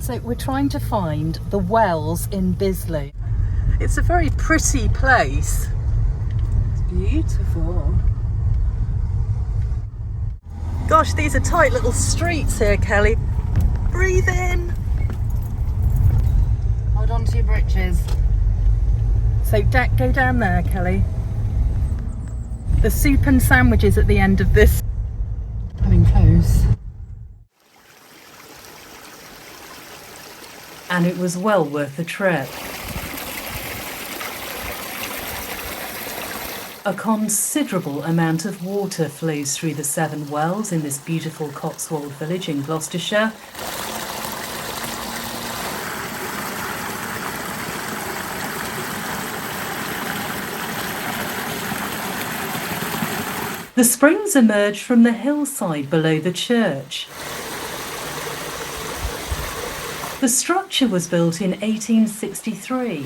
So we're trying to find the wells in Bisley. It's a very pretty place. It's beautiful. Gosh, these are tight little streets here, Kelly. Breathe in. Hold on to your britches. So go down there, Kelly. The soup and sandwiches at the end of this. Coming close. And it was well worth the trip. A considerable amount of water flows through the 7 wells in this beautiful Cotswold village in Gloucestershire. The springs emerge from the hillside below the church. The structure was built in 1863.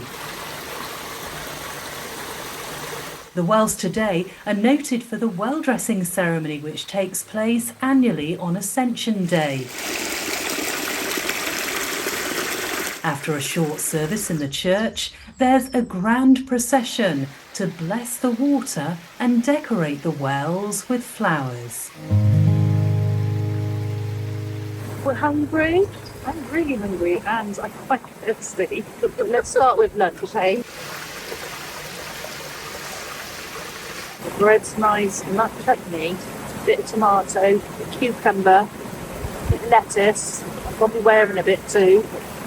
The wells today are noted for the well dressing ceremony which takes place annually on Ascension Day. After a short service in the church, there's a grand procession to bless the water and decorate the wells with flowers. We're hungry. I'm really hungry and I'm quite thirsty. Let's start with lunch, okay? The bread's nice, nut chutney, bit of tomato, cucumber, lettuce. I'm probably wearing a bit too.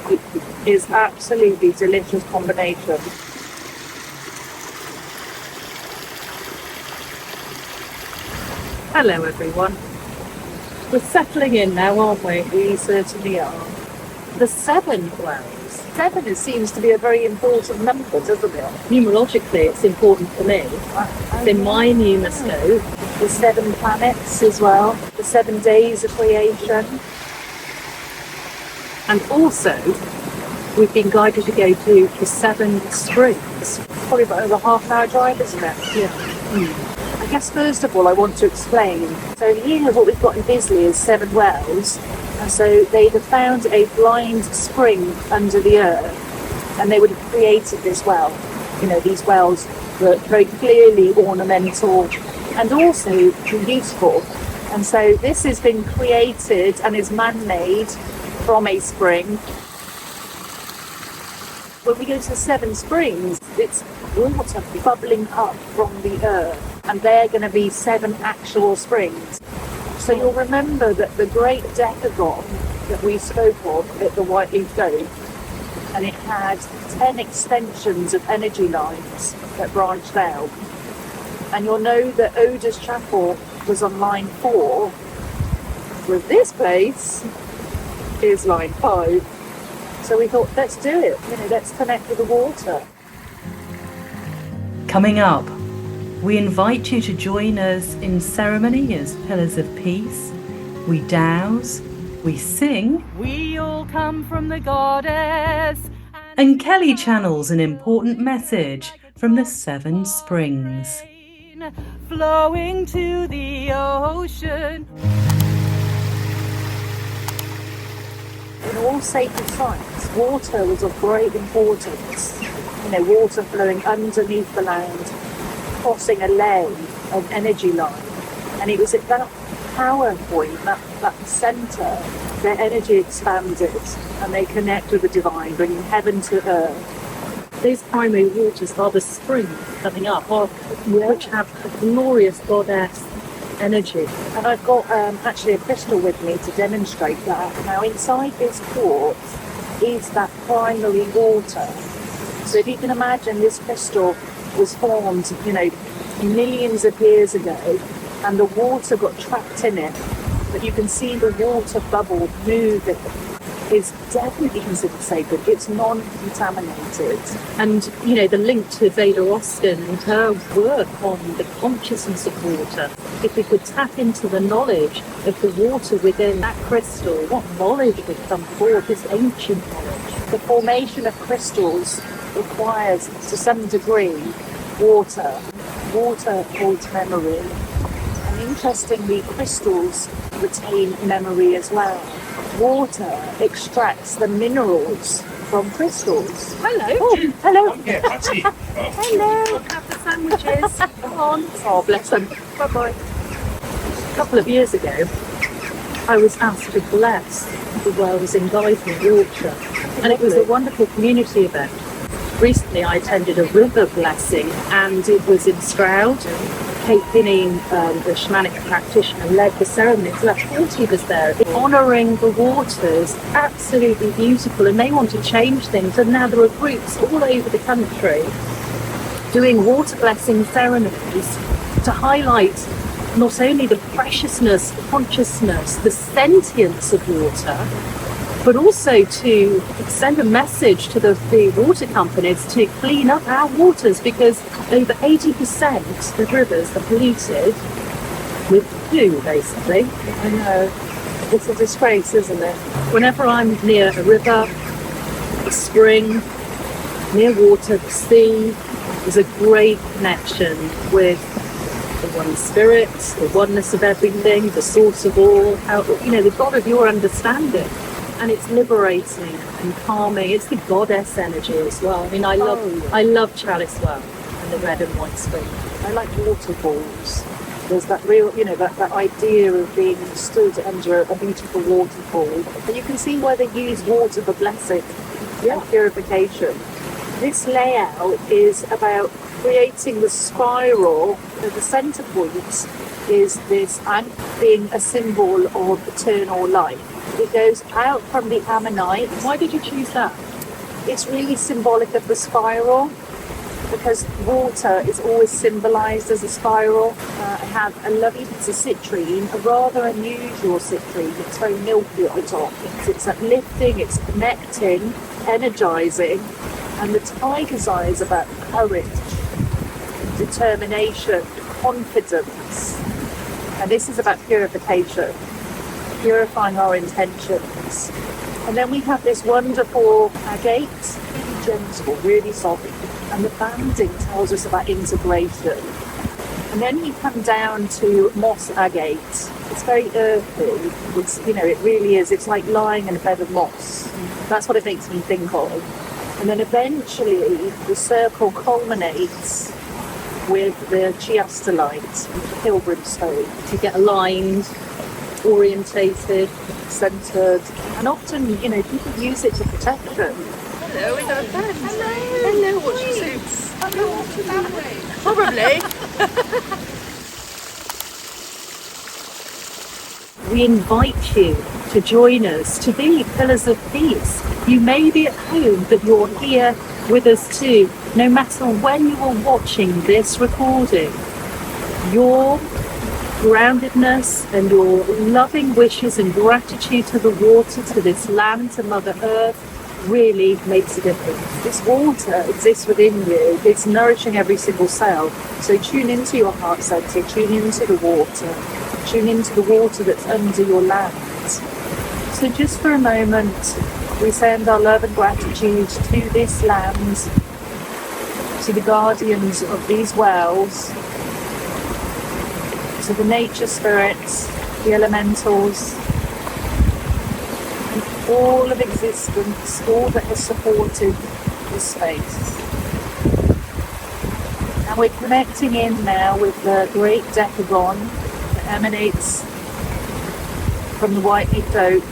It is absolutely delicious combination. Hello everyone. We're settling in now, aren't we? We certainly are. The 7 wells. 7 seems to be a very important number, doesn't it? Numerologically, it's important for me. It's in my numeroscope. The 7 planets as well. The 7 days of creation. And also, we've been guided to go to the 7 springs. Probably about over half an hour drive, isn't it? Yeah. I guess first of all I want to explain. So here what we've got in Bisley is 7 wells, and so they have found a blind spring under the earth and they would have created this well. You know, these wells were very clearly ornamental and also beautiful, and so this has been created and is man-made from a spring. When we go to the 7 springs, it's water bubbling up from the earth. And they're going to be 7 actual springs. So you'll remember that the great decagon that we spoke of at the White Leaf Dome, and it had 10 extensions of energy lines that branched out. And you'll know that Odda's chapel was on line 4, whereas this place is line 5. So we thought, let's do it. You know, let's connect with the water. Coming up, we invite you to join us in ceremony as pillars of peace. We douse, we sing, we all come from the goddess. And Kelly channels an important message from the 7 springs. Flowing to the ocean. In all sacred sites, water was of great importance. You know, water flowing underneath the land, crossing a ley, an energy line, and it was at that power point, that centre, their energy expanded and they connect with the divine, bringing heaven to earth. These primary waters are the springs coming up, which have a glorious goddess energy. And I've got actually a crystal with me to demonstrate that. Now inside this quartz is that primary water. So if you can imagine, this crystal was formed, you know, millions of years ago, and the water got trapped in it, but you can see the water bubble moving. It's definitely considered sacred. It's non-contaminated. And, you know, the link to Veda Austin and her work on the consciousness of water. If we could tap into the knowledge of the water within that crystal, what knowledge would come forth, this ancient knowledge? The formation of crystals requires, to some degree, water. Water holds memory. And interestingly, crystals retain memory as well. water extracts the minerals from crystals. Hello. Oh, hello. Yeah, that's it. Hello. Have the sandwiches. Come on. Oh, bless them. Bye-bye. A couple of years ago, I was asked to bless the wells in Gaia, Yorkshire, and it was a wonderful community event. Recently, I attended a river blessing, and it was in Stroud. Kate Dineen, the shamanic practitioner, led the ceremony. So about 40 of us there, honouring the waters. Absolutely beautiful, and they want to change things. And now there are groups all over the country doing water blessing ceremonies to highlight not only the preciousness, the consciousness, the sentience of water, but also to send a message to the water companies to clean up our waters, because over 80% of rivers are polluted with poo, basically. I know. It's a disgrace, isn't it? Whenever I'm near a river, a spring, near water, the sea, there's a great connection with the one spirit, the oneness of everything, the source of all, the God of your understanding. And it's liberating and calming. It's the goddess energy as well. I mean, I love Chalice Well and the red and white spring. I like waterfalls. There's that real, that idea of being stood under a beautiful waterfall. And you can see why they use water for blessing and purification. This layout is about creating the spiral. The centre point is this Ankh being a symbol of eternal life. It goes out from the ammonite. Why did you choose that? It's really symbolic of the spiral, because water is always symbolised as a spiral. I have a lovely piece of citrine, a rather unusual citrine. It's very milky at the top. It's uplifting, it's connecting, energising, and the tiger's eye is about courage, determination, confidence. And this is about purification, purifying our intentions. And then we have this wonderful agate, really gentle, really soft, and the banding tells us about integration. And then we come down to moss agate. It's very earthy. It's, it really is. It's like lying in a bed of moss. That's what it makes me think of. And then eventually the circle culminates with the chiastalite, the pilgrim stone, To get aligned, orientated, centered, and often, people use it to protection. Hello, we have a friend. Hello, what's your suits? Hello, what's your family? Probably. we invite you to join us, to be pillars of peace. You may be at home, but you're here with us too. No matter when you are watching this recording, your groundedness and your loving wishes and gratitude to the water, to this land, to Mother Earth, really makes a difference. This water exists within you. It's nourishing every single cell. So tune into your heart center, tune into the water, tune into the water that's under your land. So just for a moment, we send our love and gratitude to this land, to the guardians of these wells, to the nature spirits, the elementals, and all of existence, all that has supported this space. And we're connecting in now with the great decagon that emanates from the white leaf oak.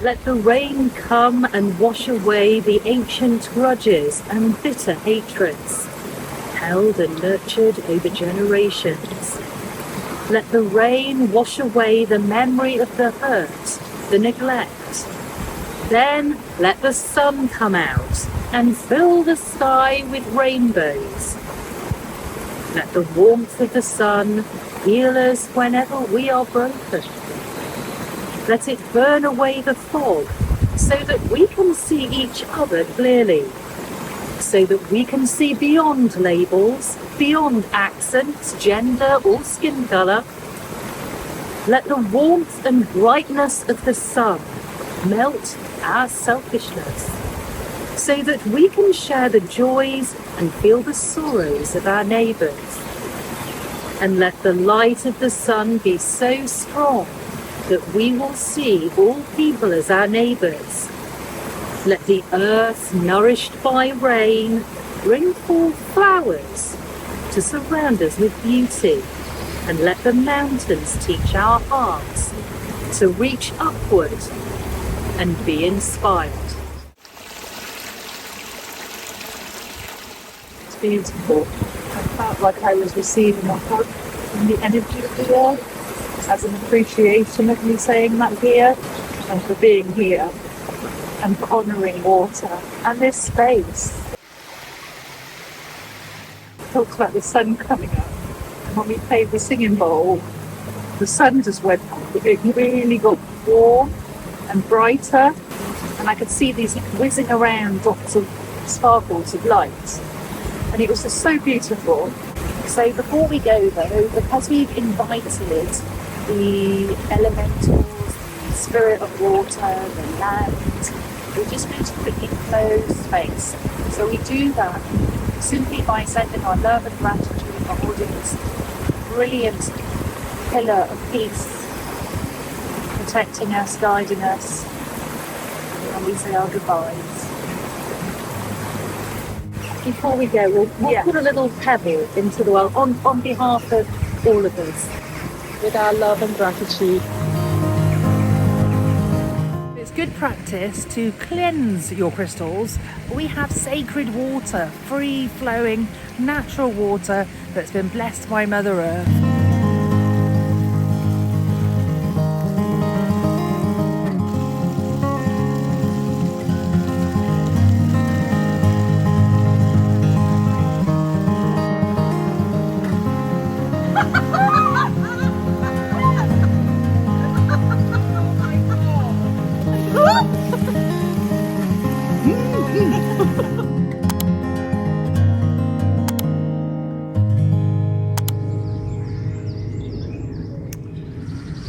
Let the rain come and wash away the ancient grudges and bitter hatreds, held and nurtured over generations. Let the rain wash away the memory of the hurt, the neglect. Then let the sun come out and fill the sky with rainbows. Let the warmth of the sun heal us whenever we are broken. Let it burn away the fog so that we can see each other clearly, so that we can see beyond labels, beyond accents, gender or skin colour. Let the warmth and brightness of the sun melt our selfishness, so that we can share the joys and feel the sorrows of our neighbours. And let the light of the sun be so strong that we will see all people as our neighbours. Let the earth, nourished by rain, bring forth flowers to surround us with beauty, and let the mountains teach our hearts to reach upward and be inspired. It's beautiful. I felt like I was receiving a hug from the energy of the earth, as an appreciation of me saying that here, and for being here, and for honouring water and this space. It talks about the sun coming up, and when we played the singing bowl, the sun just went up. It really got warm and brighter, and I could see these whizzing around dots of sparkles of light, and it was just so beautiful. So before we go though, because we've invited the elementals, the spirit of water, the land, we're just going to quickly close space. So we do that simply by sending our love and gratitude for holding this brilliant pillar of peace, protecting us, guiding us, and we say our goodbyes. Before we go, we'll put a little pebble into the well on behalf of all of us, with our love and gratitude. It's good practice to cleanse your crystals. We have sacred water, free flowing natural water that's been blessed by Mother Earth.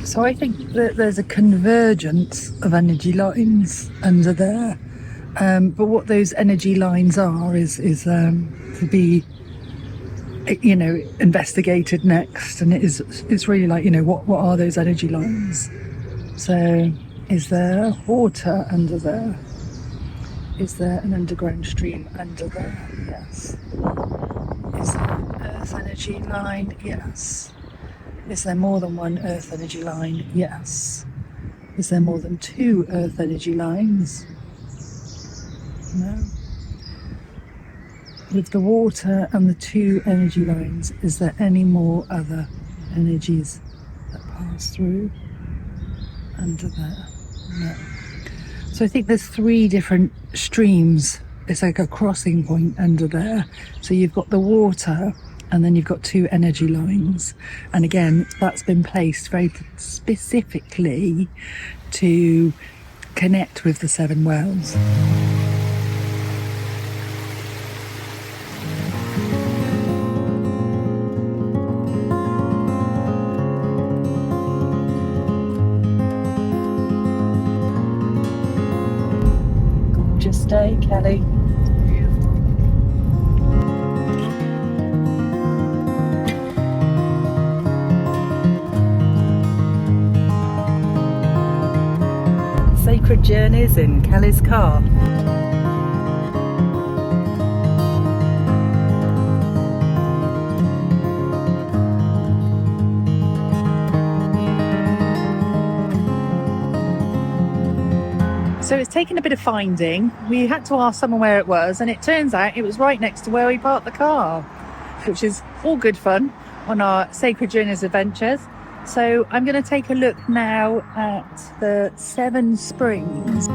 So I think that there's a convergence of energy lines under there, but what those energy lines are is to be, investigated next, and it's really like, what are those energy lines? So is there water under there? Is there an underground stream under there? Yes. Is there an earth energy line? Yes. Is there more than one earth energy line? Yes. Is there more than two earth energy lines? No. With the water and the two energy lines, is there any more other energies that pass through under there? No. So I think there's three different streams. It's like a crossing point under there. So you've got the water, and then you've got two energy lines. And again, that's been placed very specifically to connect with the seven wells. Gorgeous day, Kelly. Sacred Journeys in Kelly's car. So it's taken a bit of finding. We had to ask someone where it was, and it turns out it was right next to where we parked the car, which is all good fun on our Sacred Journeys adventures. So I'm going to take a look now at the 7 springs.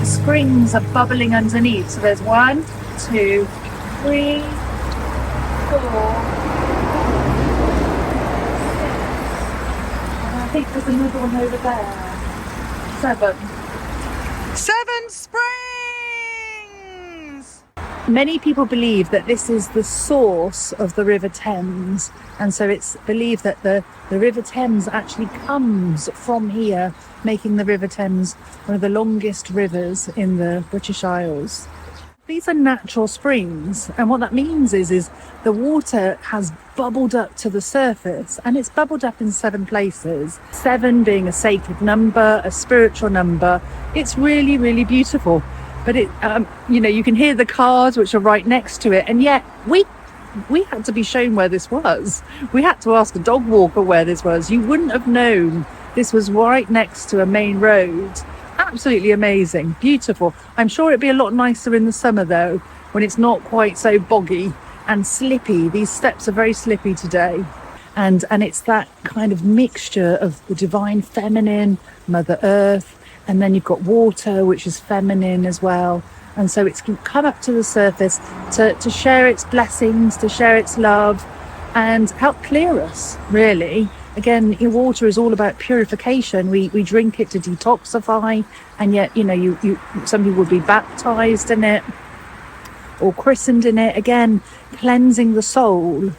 Springs are bubbling underneath. So there's 1, 2, 3, 4. And I think there's another one over there. 7. 7 springs! Many people believe that this is the source of the River Thames, and so it's believed that the River Thames actually comes from here, making the River Thames one of the longest rivers in the British Isles. These are natural springs, and what that means is the water has bubbled up to the surface, and it's bubbled up in 7 places. 7 being a sacred number, a spiritual number. It's really, really beautiful. But it, you can hear the cars which are right next to it, and yet we had to be shown where this was. We had to ask a dog walker where this was. You wouldn't have known this was right next to a main road. Absolutely amazing, beautiful. I'm sure it'd be a lot nicer in the summer though, when it's not quite so boggy and slippy. These steps are very slippy today. And it's that kind of mixture of the divine feminine, Mother Earth, and then you've got water, which is feminine as well. And so it's come up to the surface to share its blessings, to share its love, and help clear us, really. Again, your water is all about purification. We drink it to detoxify, and yet, some people would be baptized in it or christened in it. Again, cleansing the soul.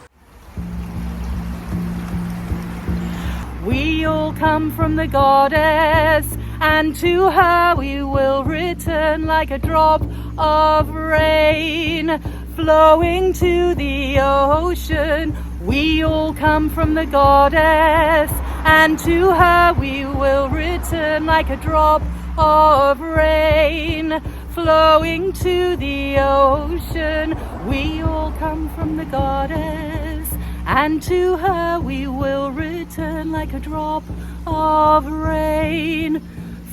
We all come from the goddess, and to her we will return like a drop of rain flowing to the ocean. We all come from the goddess, and to her we will return like a drop of rain flowing to the ocean. We all come from the goddess, and to her we will return like a drop of rain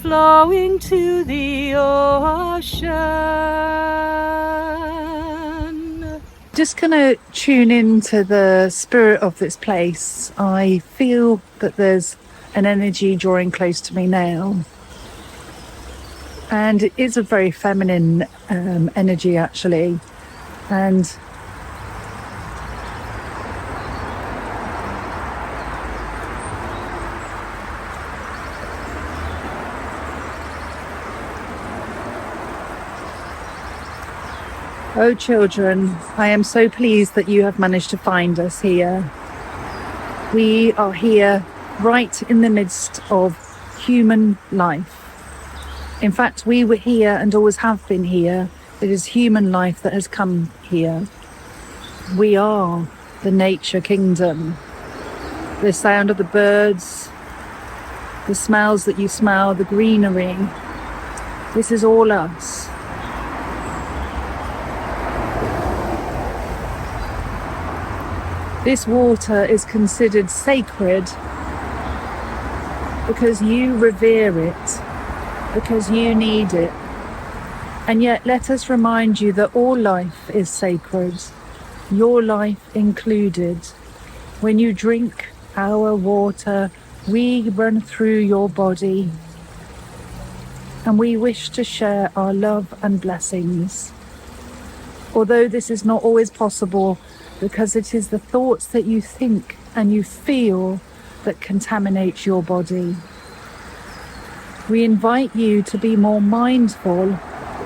flowing to the ocean. Just gonna tune into the spirit of this place. I feel that there's an energy drawing close to me now, and it is a very feminine energy actually. And oh, children, I am so pleased that you have managed to find us here. We are here right in the midst of human life. In fact, we were here and always have been here. It is human life that has come here. We are the nature kingdom. The sound of the birds, the smells that you smell, the greenery. This is all us. This water is considered sacred because you revere it, because you need it. And yet let us remind you that all life is sacred, your life included. When you drink our water, we run through your body, and we wish to share our love and blessings. Although this is not always possible, because it is the thoughts that you think and you feel that contaminate your body. We invite you to be more mindful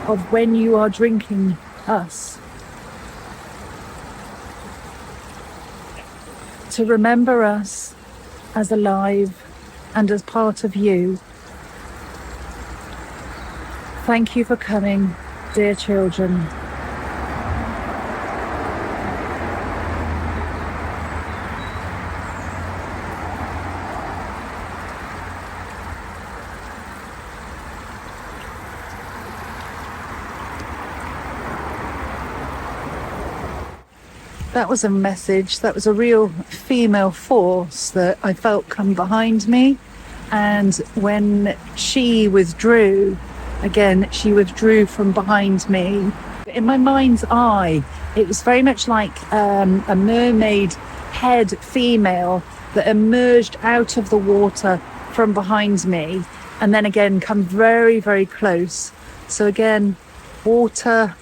of when you are drinking us. To remember us as alive and as part of you. Thank you for coming, dear children. That was a message. That was a real female force that I felt come behind me. And when she withdrew, again, she withdrew from behind me. In my mind's eye, it was very much like a mermaid head female that emerged out of the water from behind me, and then again come very, very close. So again, water,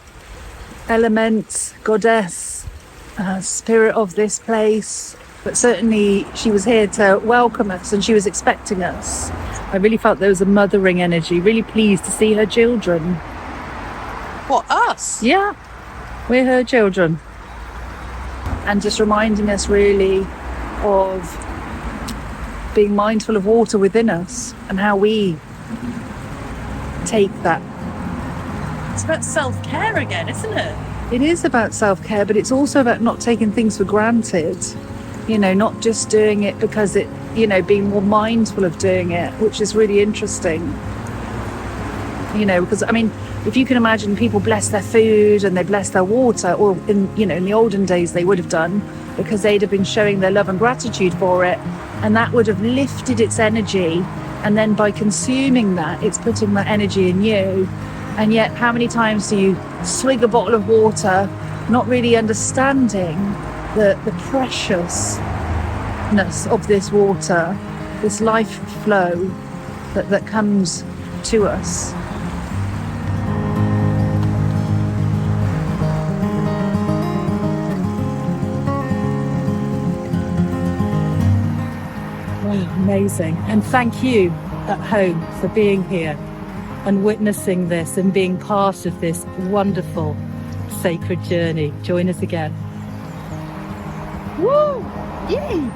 elements, goddess, spirit of this place. But certainly she was here to welcome us, and she was expecting us. I really felt there was a mothering energy, really pleased to see her children. What, us? Yeah, we're her children. And just reminding us really of being mindful of water within us and how we take that. It's about self-care again, isn't it? It is about self-care, but it's also about not taking things for granted. You know, not just doing it because it, you know, being more mindful of doing it, which is really interesting. You know, because I mean, if you can imagine, people bless their food and they bless their water, or in the olden days they would have done, because they'd have been showing their love and gratitude for it, and that would have lifted its energy, and then by consuming that, it's putting that energy in you. And yet, how many times do you swig a bottle of water, not really understanding the preciousness of this water, this life flow that comes to us. Amazing. And thank you at home for being here and witnessing this and being part of this wonderful sacred journey. Join us again. Woo! Yay!